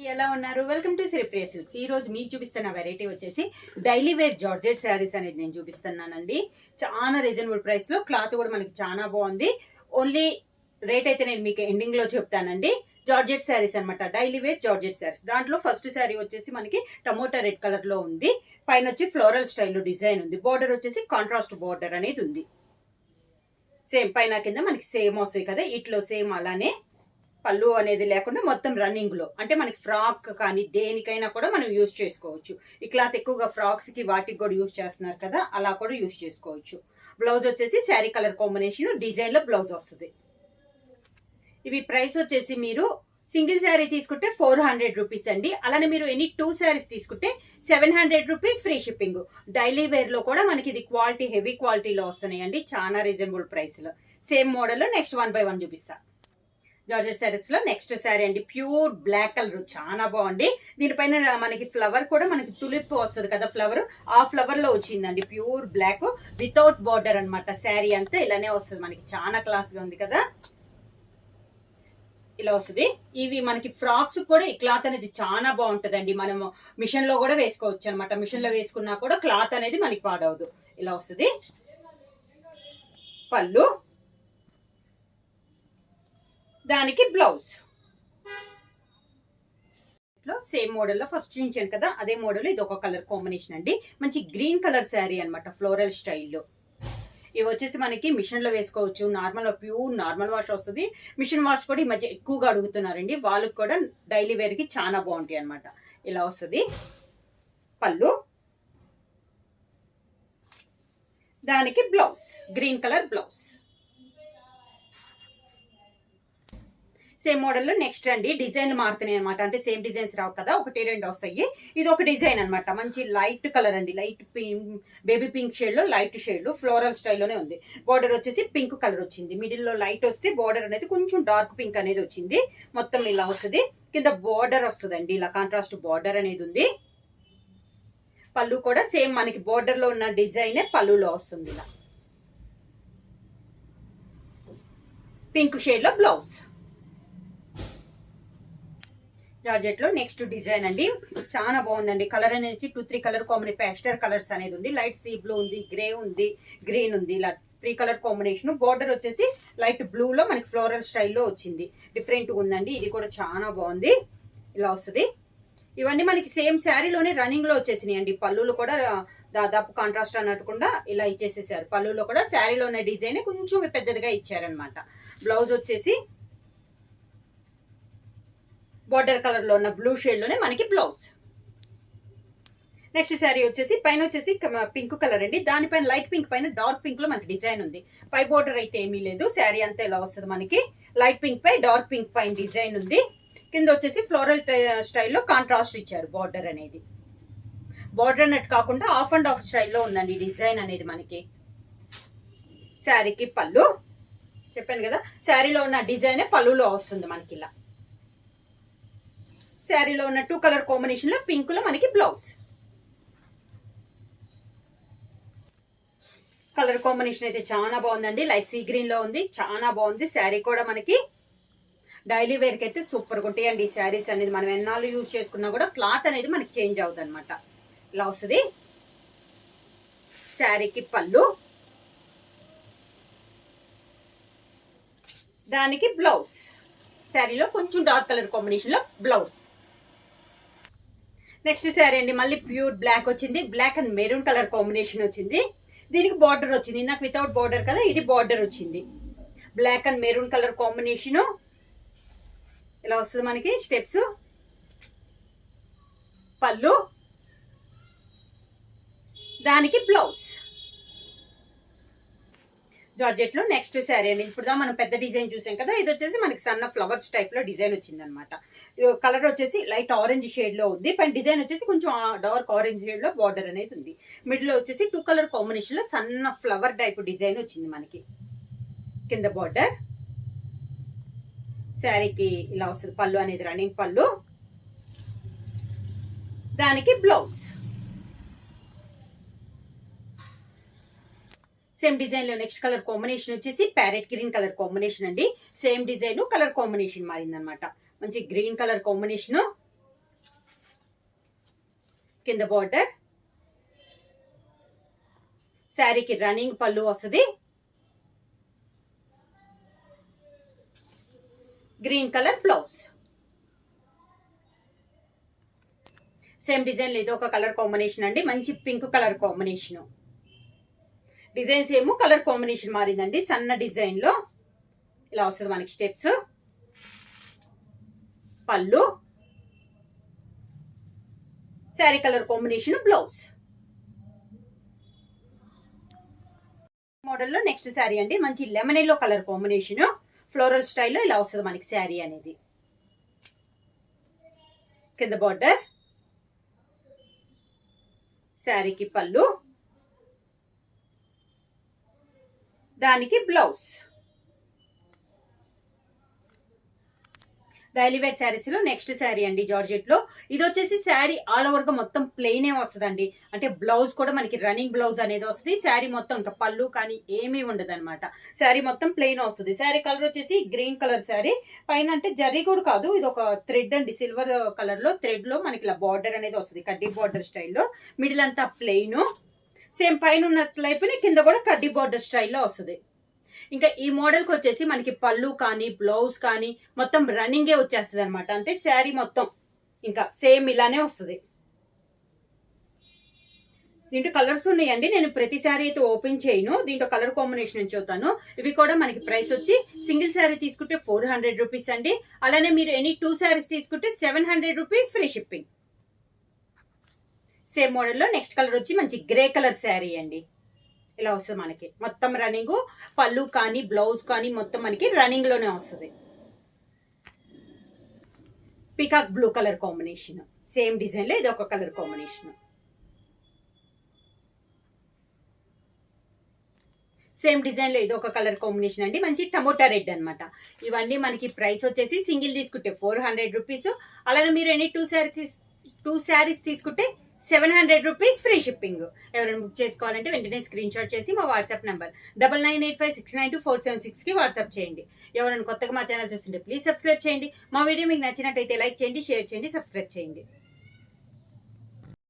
ఎలా ఉన్నారు? Welcome to Sripriya silks. ఈ రోజు మీకు చూపిస్తున్న వెరైటీ వచ్చేసి డైలీ వేర్ జార్జెట్ శారీస్ అనేది నేను చూపిస్తున్నానండి. చాలా రీజనబుల్ ప్రైస్ లో క్లాత్ కూడా మనకి చాలా బాగుంది. ఓన్లీ రేట్ అయితే నేను మీకు ఎండింగ్ లో చెప్తానండి. జార్జెట్ శారీస్ అనమాట, డైలీ వేర్ జార్జెట్ శారీస్. దాంట్లో ఫస్ట్ శారీ వచ్చేసి మనకి టమోటా రెడ్ కలర్ లో ఉంది. పైన వచ్చి ఫ్లోరల్ స్టైల్లో డిజైన్ ఉంది. బోర్డర్ వచ్చేసి కాంట్రాస్ట్ బోర్డర్ అనేది ఉంది. సేమ్ పైన కింద మనకి సేమ్ వస్తాయి కదా, ఇట్లో సేమ్ అలానే పళ్ళు అనేది లేకుండా మొత్తం రన్నింగ్ లో, అంటే మనకి ఫ్రాక్ కానీ దేనికైనా కూడా మనం యూజ్ చేసుకోవచ్చు. ఈ క్లాత్ ఎక్కువగా ఫ్రాక్స్ కి వాటికి కూడా యూజ్ చేస్తున్నారు కదా, అలా కూడా యూజ్ చేసుకోవచ్చు. బ్లౌజ్ వచ్చేసి శారీ కలర్ కాంబినేషన్ డిజైన్ లో బ్లౌజ్ వస్తుంది. ఇవి ప్రైస్ వచ్చేసి మీరు సింగిల్ శారీ తీసుకుంటే 400 రూపీస్ అండి. అలానే మీరు ఎనీ 2 శారీస్ తీసుకుంటే 700 rupees free shipping. Daily wear లో కూడా మనకి ఇది క్వాలిటీ హెవీ క్వాలిటీలో వస్తున్నాయి అండి, చాలా రీజనబుల్ ప్రైస్ లో. సేమ్ మోడల్ లో నెక్స్ట్ 1 by 1 చూపిస్తా. జార్జెట్ శారీస్ లో నెక్స్ట్ శారీ అండి, ప్యూర్ బ్లాక్ కలర్, చాలా బాగుంది. దీనిపైన మనకి ఫ్లవర్ కూడా మనకి తులిప్ వస్తుంది కదా, ఫ్లవర్ ఆ ఫ్లవర్ లో వచ్చిందండి. ప్యూర్ బ్లాక్ వితౌట్ బార్డర్ అనమాట. శారీ అంతా ఇలానే వస్తుంది మనకి, చాలా క్లాస్ గా ఉంది కదా, ఇలా వస్తుంది. ఇవి మనకి ఫ్రాక్స్ కూడా ఈ క్లాత్ అనేది చాలా బాగుంటుందండి. మనము మిషన్ లో కూడా వేసుకోవచ్చు అనమాట. మిషన్ లో వేసుకున్నా కూడా క్లాత్ అనేది మనకి పాడవదు. ఇలా వస్తుంది. పళ్ళు, దానికి బ్లౌజ్ సేమ్ మోడల్లో ఫస్ట్ చూపించాను కదా, అదే మోడల్ ఇది ఒక కలర్ కాంబినేషన్ అండి. మంచి గ్రీన్ కలర్ శారీ అనమాట, ఫ్లోరల్ స్టైల్లో. ఇవి వచ్చేసి మనకి మిషన్ లో వేసుకోవచ్చు. నార్మల్ ప్యూర్ నార్మల్ వాష్ వస్తుంది. మిషన్ వాష్ కూడా ఈ మధ్య ఎక్కువగా అడుగుతున్నారండి, వాళ్ళకి కూడా డైలీ వేర్ కి చాలా బాగుంటాయి అనమాట. ఇలా వస్తుంది. పళ్ళు, దానికి blouse green colour blouse. Same మోడల్లో నెక్స్ట్ అండి, డిజైన్ మారుతున్నాయి అనమాట. అంటే సేమ్ డిజైన్స్ రావు కదా, 1 2 వస్తాయి. ఇది ఒక డిజైన్ అనమాట, మంచి లైట్ కలర్ అండి, light pink, baby pink shade లో లైట్ షేడ్ ఫ్లోరల్ స్టైల్లోనే ఉంది. బోర్డర్ వచ్చేసి పింక్ కలర్ వచ్చింది. మిడిల్ లో లైట్ వస్తే బోర్డర్ అనేది కొంచెం డార్క్ పింక్ అనేది వచ్చింది. మొత్తం ఇలా వస్తుంది. కింద బోర్డర్ వస్తుందండి, ఇలా కాంట్రాస్ట్ బోర్డర్ అనేది ఉంది. పళ్ళు కూడా సేమ్ మనకి బోర్డర్ లో ఉన్న డిజైనే పళ్ళులో వస్తుంది. ఇలా పింక్ షేడ్ లో బ్లౌజ్. జార్జెట్ లో నెక్స్ట్ డిజైన్ అండి, చాలా బాగుందండి. కలర్ అనేది 2 3 కలర్ కాంబినేషన్, పేస్టర్ కలర్స్ అనేది ఉంది. లైట్ సీ బ్లూ ఉంది, గ్రే ఉంది, గ్రీన్ ఉంది. ఇలా 3 కలర్ కాంబినేషన్. బోర్డర్ వచ్చేసి లైట్ బ్లూ లో మనకి ఫ్లోరల్ స్టైల్లో వచ్చింది. డిఫరెంట్ ఉందండి, ఇది కూడా చాలా బాగుంది. ఇలా వస్తుంది. ఇవన్నీ మనకి సేమ్ శారీలోనే రన్నింగ్ లో వచ్చేసినాయి అండి. పళ్ళులు కూడా దాదాపు కాంట్రాస్ట్ అన్నట్టుకుండా ఇలా ఇచ్చేసేసారు. పళ్ళులో కూడా శారీలో ఉన్న డిజైన్ కొంచెం పెద్దదిగా ఇచ్చారనమాట. బ్లౌజ్ వచ్చేసి బార్డర్ కలర్ లో ఉన్న బ్లూ షేడ్ లోనే మనకి బ్లౌజ్. నెక్స్ట్ శారీ వచ్చేసి పైన వచ్చేసి పింక్ కలర్ అండి, దానిపైన లైట్ పింక్ పైన డార్క్ పింక్ లో మనకి డిజైన్ ఉంది. పై బోర్డర్ అయితే ఏమీ లేదు, శారీ అంతా ఇలా వస్తుంది మనకి. లైట్ పింక్ పై డార్క్ పింక్ పైన డిజైన్ ఉంది. కింద వచ్చేసి ఫ్లోరల్ స్టైల్లో కాంట్రాస్ట్ ఇచ్చారు బార్డర్ అనేది. బార్డర్ అన్నట్టు కాకుండా ఆఫ్ అండ్ ఆఫ్ స్టైల్లో ఉందండి డిజైన్ అనేది మనకి. శారీకి పళ్ళు చెప్పాను కదా, శారీలో ఉన్న డిజైనే పళ్ళులో వస్తుంది మనకి. ఇలా శారీలో ఉన్న 2 కలర్ కాంబినేషన్ లో పింక్ లో మనకి బ్లౌజ్. కలర్ కాంబినేషన్ అయితే చాలా బాగుందండి, లైట్ సీ గ్రీన్ లో ఉంది, చాలా బాగుంది. శారీ కూడా మనకి డైలీ వేర్ కి అయితే సూపర్ గా ఉంటాయండి ఈ శారీస్ అనేది. మనం ఎన్నాళ్ళు యూజ్ చేసుకున్నా కూడా క్లాత్ అనేది మనకి చేంజ్ అవుతుంది అనమాట. ఇలా వస్తుంది. శారీకి పళ్ళు, దానికి బ్లౌజ్. శారీలో కొంచెం డార్క్ కలర్ కాంబినేషన్ లో బ్లౌజ్. నెక్స్ట్ శారీ అండి, మళ్ళీ ప్యూర్ బ్లాక్ వచ్చింది. Black and maroon colour combination వచ్చింది. దీనికి బార్డర్ వచ్చింది. నాకు వితౌట్ బార్డర్ కదా, ఇది బార్డర్ వచ్చింది. Black and maroon colour combination ఇలా వస్తుంది మనకి. స్టెప్స్, పళ్ళు, దానికి బ్లౌజ్. జార్జెట్ లో నెక్స్ట్ శారీ అండి. ఇప్పుడు మనం పెద్ద డిజైన్ చూసాం కదా, ఇది వచ్చేసి మనకి సన్న ఫ్లవర్స్ టైప్ లో డిజైన్ వచ్చింది అనమాట. కలర్ వచ్చేసి లైట్ ఆరెంజ్ షేడ్ లో ఉంది. పైన డిజైన్ వచ్చేసి కొంచెం డార్క్ ఆరెంజ్ షేడ్ లో బార్డర్ అనేది ఉంది. మిడిల్ లో వచ్చేసి 2 కలర్ కాంబినేషన్ లో సన్న ఫ్లవర్ టైప్ డిజైన్ వచ్చింది మనకి. కింద బార్డర్. శారీకి ఇలా వస్తుంది. పళ్ళు అనేది రన్నింగ్ పళ్ళు, దానికి బ్లౌజ్. సేమ్ డిజైన్ లో నెక్స్ట్ కలర్ కాంబినేషన్ వచ్చేసి ప్యారెట్ గ్రీన్ కలర్ కాంబినేషన్ అండి. సేమ్ డిజైన్ కలర్ కాంబినేషన్ మారింది అనమాట. మంచి గ్రీన్ కలర్ కాంబినేషన్. కింద బార్డర్, శారీకి రన్నింగ్ పళ్ళు వస్తుంది, green colour blouse. Same design లేదు, ఒక కలర్ కాంబినేషన్ అండి, మంచి పింక్ కలర్ కాంబినేషన్. డిజైన్స్ ఏమో కలర్ కాంబినేషన్ మారిందండి, సన్న డిజైన్ లో ఇలా వస్తుంది మనకి స్టెప్స్. పళ్ళు, శారీ కలర్ కాంబినేషన్ బ్లౌజ్. మోడల్లో నెక్స్ట్ శారీ అండి, మంచి lemon yellow colour combination, floral స్టైల్లో ఇలా వస్తుంది మనకి శారీ అనేది. కింద బార్డర్, శారీకి పళ్ళు, దానికి బ్లౌజ్. డైలీ వేర్ శారీస్ లో నెక్స్ట్ శారీ అండి, జార్జెట్ లో. ఇది వచ్చేసి శారీ ఆల్ ఓవర్ గా మొత్తం ప్లెయినే వస్తుందండి, అంటే బ్లౌజ్ కూడా మనకి రన్నింగ్ బ్లౌజ్ అనేది వస్తుంది. శారీ మొత్తం ఇంకా పళ్ళు కానీ ఏమీ ఉండదు అనమాట, శారీ మొత్తం ప్లెయిన్ వస్తుంది. శారీ కలర్ వచ్చేసి గ్రీన్ కలర్ శారీ, పైన అంటే జరీ కూడా కాదు, ఇది ఒక థ్రెడ్ అండి, సిల్వర్ కలర్ లో థ్రెడ్ లో మనకి ఇలా బార్డర్ అనేది వస్తుంది, కడ్డీ బార్డర్ స్టైల్లో. మిడిల్ అంతా ప్లెయిన్, సేమ్ పైన ఉన్నట్లయిపోయి కింద కూడా కడ్డీ బార్డర్ స్టైల్లో వస్తుంది. ఇంకా ఈ మోడల్కి వచ్చేసి మనకి పళ్ళు కానీ బ్లౌజ్ కానీ మొత్తం రన్నింగే వచ్చేస్తుంది అనమాట, అంటే శారీ మొత్తం ఇంకా సేమ్ ఇలానే వస్తుంది. దీంట్లో కలర్స్ ఉన్నాయండి, నేను ప్రతి శారీ అయితే ఓపెన్ చేయను, దీంట్లో కలర్ కాంబినేషన్ నుంచి చూస్తాను. ఇవి కూడా మనకి ప్రైస్ వచ్చి సింగిల్ శారీ తీసుకుంటే 400 రూపీస్ అండి, అలానే మీరు ఎనీ 2 శారీస్ తీసుకుంటే 700 రూపీస్ ఫ్రీ షిప్పింగ్. సేమ్ మోడల్లో నెక్స్ట్ కలర్ వచ్చి మంచి గ్రే కలర్ శారీ అండి, ఇలా వస్తుంది మనకి మొత్తం రన్నింగ్. పళ్ళు కానీ బ్లౌజ్ కానీ మొత్తం మనకి రన్నింగ్ లోనే వస్తుంది. Peacock blue colour combination, same design లో ఇది ఒక కలర్ కాంబినేషన్. సేమ్ డిజైన్ లో ఇది ఒక కలర్ కాంబినేషన్ అండి, మంచి టమోటా రెడ్ అనమాట. ఇవన్నీ మనకి ప్రైస్ వచ్చేసి సింగిల్ తీసుకుంటే 400 రూపీస్, అలానే మీరు ఎనీ 2 శారీస్ తీసుకుంటే 700 రూపీస్ ఫ్రీ షిప్పింగ్. ఎవరైనా బుక్ చేసుకోవాలంటే వెంటనే స్క్రీన్ షాట్ చేసి మా వాట్సాప్ నెంబర్ 9985692476కి వాట్సాప్ చేయండి. ఎవరైనా కొత్తగా మా ఛానల్ చూస్తుంటే ప్లీజ్ సబ్స్క్రైబ్ చేయండి. మా వీడియో మీకు నచ్చినట్టయితే లైక్ చేయండి, షేర్ చేయండి, సబ్స్క్రైబ్ చేయండి.